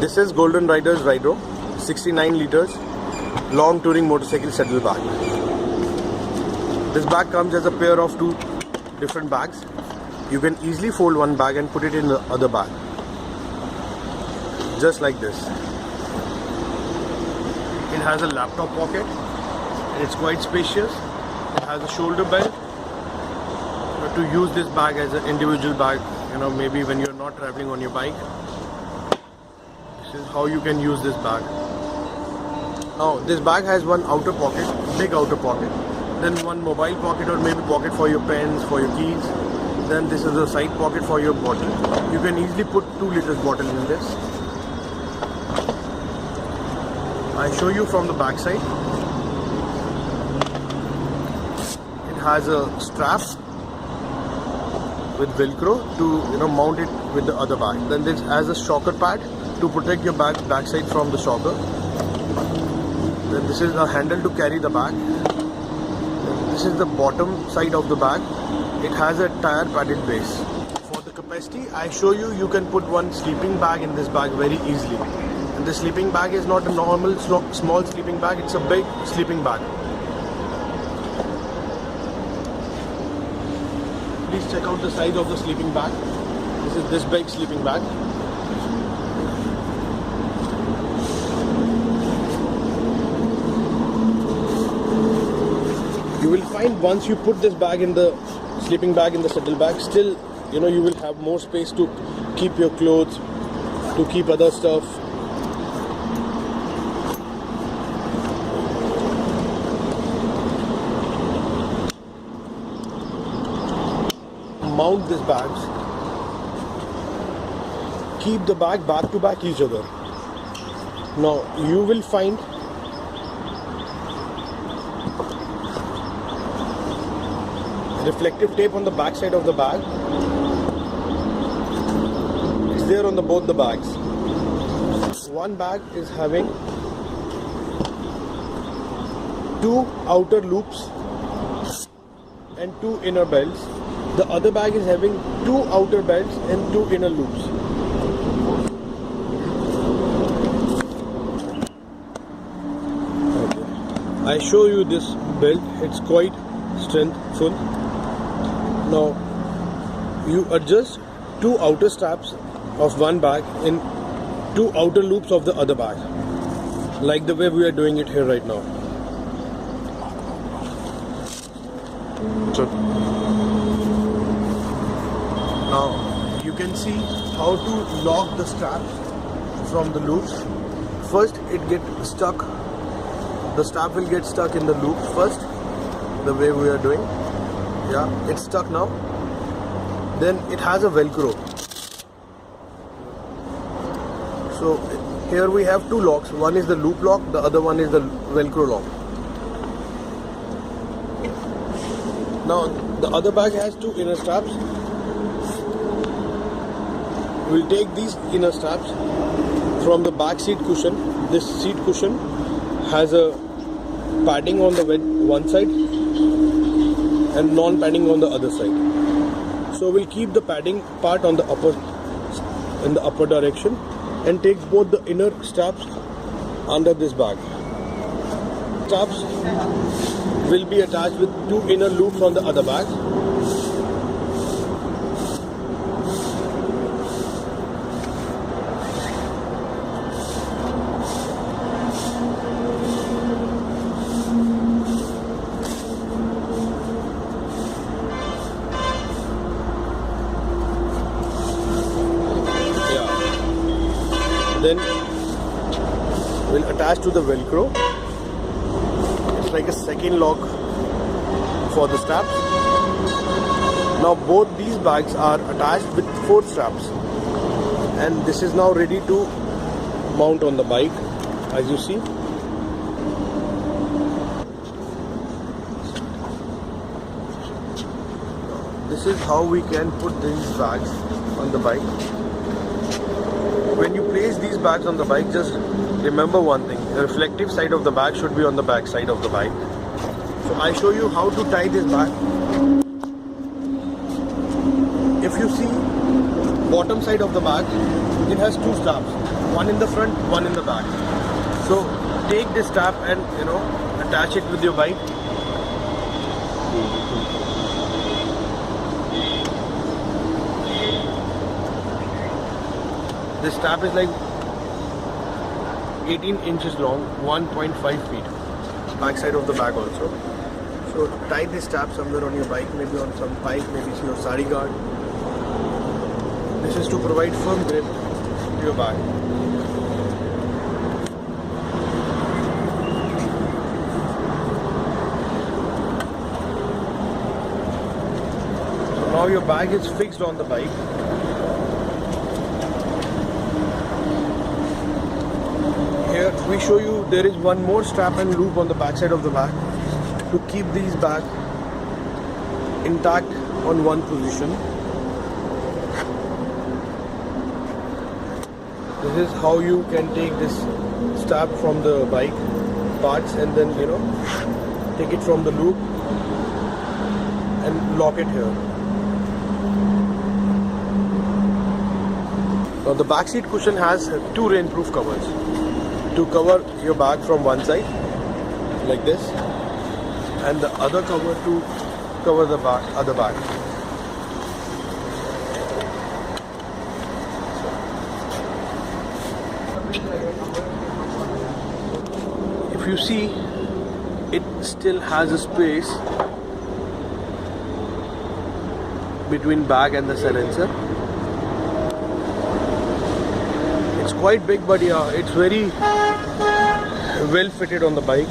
This is Golden Rider's Rydro, 69 liters, long touring motorcycle saddle bag. This bag comes as a pair of two different bags. You can easily fold one bag and put it in the other bag. Just like this. It has a laptop pocket. It's quite spacious. It has a shoulder belt to use this bag as an individual bag, maybe when you're not traveling on your bike. This is how you can use this bag. Now this bag has one outer pocket, big outer pocket, then one mobile pocket or maybe pocket for your pens, for your keys. Then this is a side pocket for your bottle. You can easily put 2 liters bottle in this. I show you from the back side. It has a strap with velcro to mount it with the other bag. Then this has a shocker pad to protect your backside from the shocker. Then this is a handle to carry the bag. Then this is the bottom side of the bag. It has a tire padded base. For the capacity, I show you, you can put one sleeping bag in this bag very easily. And the sleeping bag is not a normal small sleeping bag, it's a big sleeping bag. Please check out the size of the sleeping bag. This is this big sleeping bag. You will find once you put this bag in the sleeping bag in the saddle bag, still you will have more space to keep your clothes, to keep other stuff. Mount these bags. Keep the bag back to back each other. Now you will find reflective tape on the back side of the bag. It's there on both the bags. One bag is having 2 outer loops and 2 inner belts. The other bag is having 2 outer belts and 2 inner loops. Okay. I show you this belt. It's quite strengthful. Now you adjust 2 outer straps of one bag in 2 outer loops of the other bag, like the way we are doing it here right now. Now you can see how to lock the straps from the loops. First it gets stuck. The strap will get stuck in the loop first, the way we are doing. Yeah, it's stuck now. Then it has a velcro. So here we have 2 locks. One is the loop lock, the other one is the velcro lock. Now the other bag has 2 inner straps. We'll take these inner straps from the back seat cushion. This seat cushion has a padding on the one side and non-padding on the other side. So we'll keep the padding part on the in the upper direction and take both the inner straps under this bag. Straps will be attached with 2 inner loops on the other bag. Then we'll attach to the velcro. It's like a second lock for the straps. Now both these bags are attached with 4 straps, and this is now ready to mount on the bike, as you see. This is how we can put these bags on the bike. When you place these bags on the bike, just remember one thing: the reflective side of the bag should be on the back side of the bike. So I show you how to tie this bag. If you see bottom side of the bag, it has 2 straps. one in the front, one in the back. So take this strap and attach it with your bike. This strap is like 18 inches long, 1.5 feet. Backside of the bag also. So tie this strap somewhere on your bike, maybe on some pipe, maybe your sari guard. This is to provide firm grip to your bag. So now your bag is fixed on the bike. Here we show you there is one more strap and loop on the back side of the bag to keep these bags intact on one position. This is how you can take this strap from the bike parts and then take it from the loop and lock it here. Now the back seat cushion has two rainproof covers to cover your bag from one side like this, and the other cover to cover the other bag. If you see, it still has a space between bag and the silencer. It's quite big, but yeah, it's very well fitted on the bike.